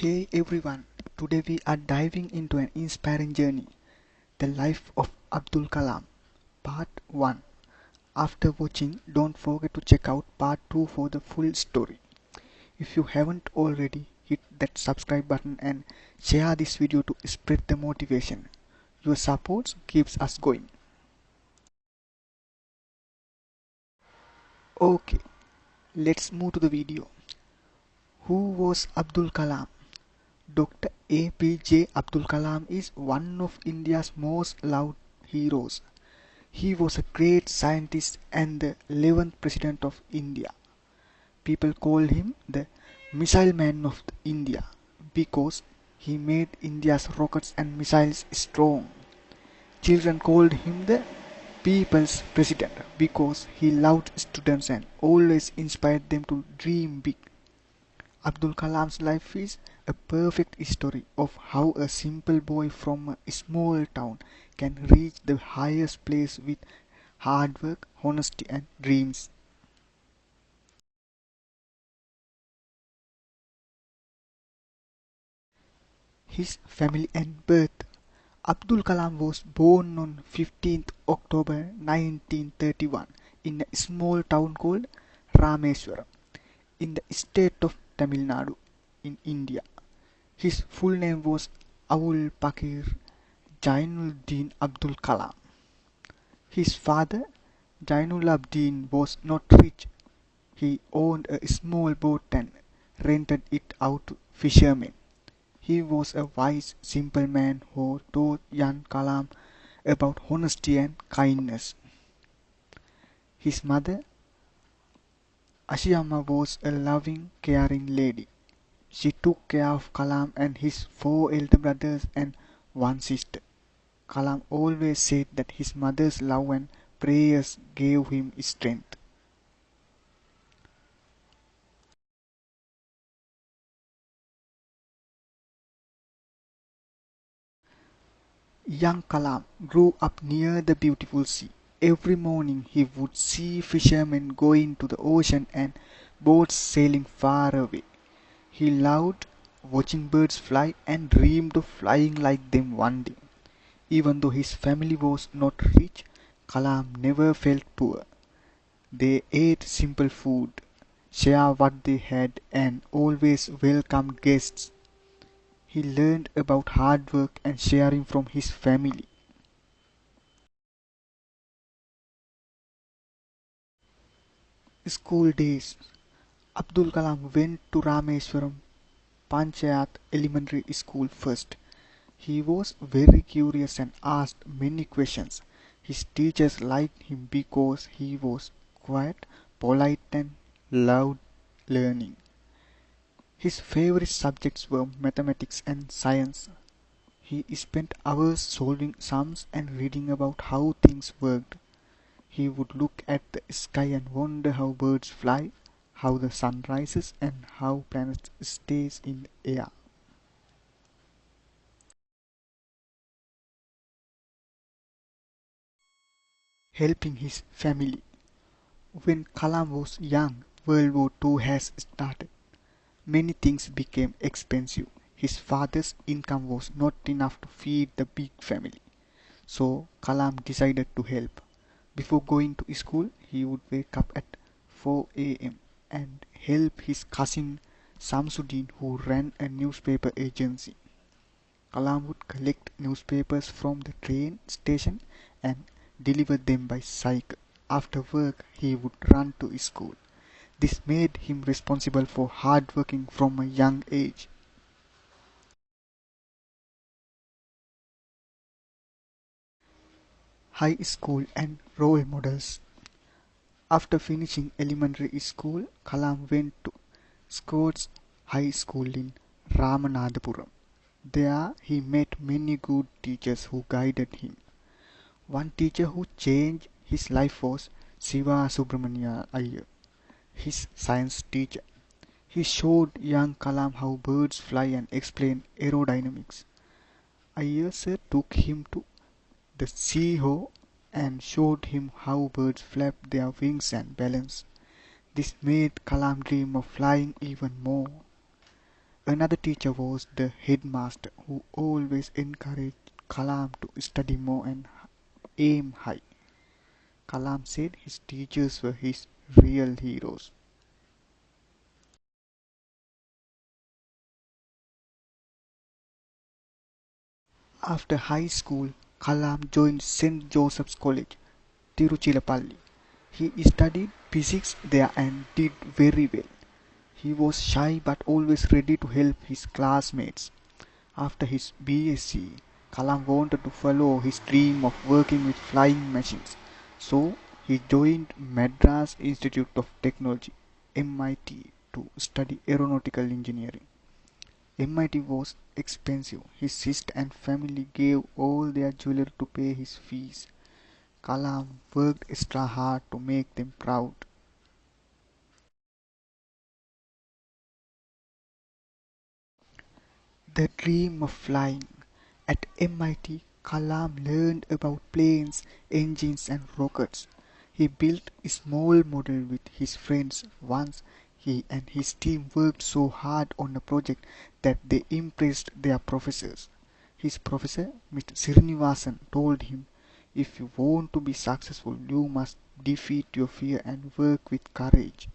Hey everyone, today we are diving into an inspiring journey, the life of Abdul Kalam, Part 1. After watching, don't forget to check out Part 2 for the full story. If you haven't already, hit that subscribe button and share this video to spread the motivation. Your support keeps us going. Okay, let's move to the video. Who was Abdul Kalam? Dr. APJ Abdul Kalam is one of India's most loved heroes. He was a great scientist and the 11th President of India. People call him the Missile Man of India because he made India's rockets and missiles strong. Children called him the People's President because he loved students and always inspired them to dream big. Abdul Kalam's life is a perfect story of how a simple boy from a small town can reach the highest place with hard work, honesty and dreams. His family and birth. Abdul Kalam was born on 15th October 1931 in a small town called Rameswaram in the state of Tamil Nadu in India. His full name was Abul Pakir Jainuddin Abdul Kalam. His father, Jainuddin, was not rich. He owned a small boat and rented it out to fishermen. He was a wise, simple man who taught young Kalam about honesty and kindness. His mother, Ashiyama, was a loving, caring lady. She took care of Kalam and his 4 elder brothers and 1 sister. Kalam always said that his mother's love and prayers gave him strength. Young Kalam grew up near the beautiful sea. Every morning he would see fishermen going to the ocean and boats sailing far away. He loved watching birds fly and dreamed of flying like them one day. Even though his family was not rich, Kalam never felt poor. They ate simple food, shared what they had, and always welcomed guests. He learned about hard work and sharing from his family. School days. Abdul Kalam went to Rameswaram Panchayat Elementary School first. He was very curious and asked many questions. His teachers liked him because he was quiet, polite and loved learning. His favorite subjects were mathematics and science. He spent hours solving sums and reading about how things worked. He would look at the sky and wonder how birds fly, how the sun rises and how planets stay in the air. Helping his family. When Kalam was young, World War II has started. Many things became expensive. His father's income was not enough to feed the big family. So Kalam decided to help. Before going to school, he would wake up at 4 a.m. and help his cousin Samsuddin, who ran a newspaper agency. Kalam would collect newspapers from the train station and deliver them by cycle. After work, he would run to school. This made him responsible for hard working from a young age. High school and role models. After finishing elementary school, Kalam went to Scots High School in Ramanathapuram. There he met many good teachers who guided him. One teacher who changed his life was Siva Subramania Iyer, his science teacher. He showed young Kalam how birds fly and explained aerodynamics. Iyer sir took him to the sea hole and showed him how birds flap their wings and balance. This made Kalam dream of flying even more. Another teacher was the headmaster who always encouraged Kalam to study more and aim high. Kalam said his teachers were his real heroes. After high school, Kalam joined St. Joseph's College, Tiruchirappalli. He studied physics there and did very well. He was shy but always ready to help his classmates. After his BSc, Kalam wanted to follow his dream of working with flying machines. So he joined Madras Institute of Technology (MIT) to study aeronautical engineering. MIT was expensive. His sister and family gave all their jewelry to pay his fees. Kalam worked extra hard to make them proud. The dream of flying. At MIT, Kalam learned about planes, engines and rockets. He built a small model with his friends. Once he and his team worked so hard on a project that they impressed their professors. His professor, Mr. Srinivasan, told him, "If you want to be successful, you must defeat your fear and work with courage."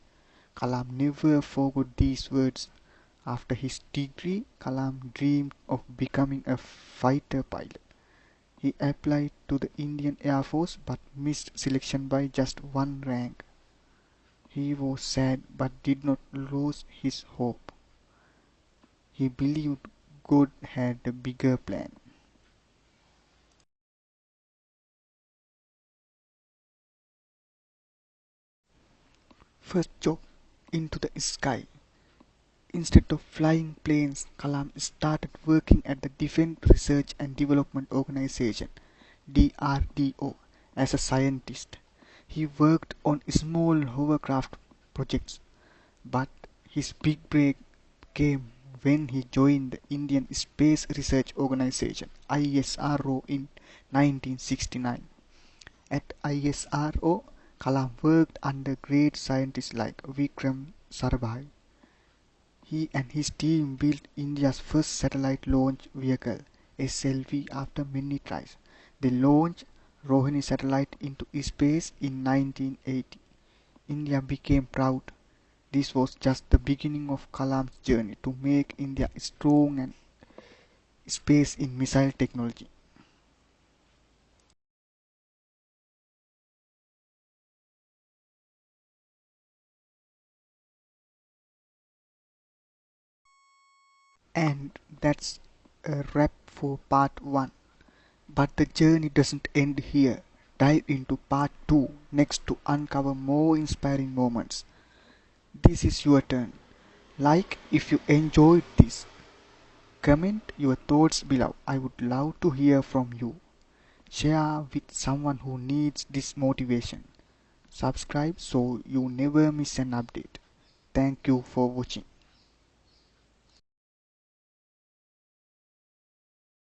Kalam never forgot these words. After his degree, Kalam dreamed of becoming a fighter pilot. He applied to the Indian Air Force but missed selection by just one rank. He was sad but did not lose his hope. He believed God had a bigger plan. First job into the sky. Instead of flying planes, Kalam started working at the Defense Research and Development Organization (DRDO) as a scientist. He worked on small hovercraft projects, but his big break came when he joined the Indian Space Research Organization (ISRO) in 1969. At ISRO, Kalam worked under great scientists like Vikram Sarabhai. He and his team built India's first satellite launch vehicle (SLV) after many tries. They launched Rohini satellite into space in 1980. India became proud. This was just the beginning of Kalam's journey to make India strong and space in missile technology. And that's a wrap for part 1. But the journey doesn't end here. Dive into part 2 next to uncover more inspiring moments. This is your turn. Like if you enjoyed this. Comment your thoughts below. I would love to hear from you. Share with someone who needs this motivation. Subscribe so you never miss an update. Thank you for watching.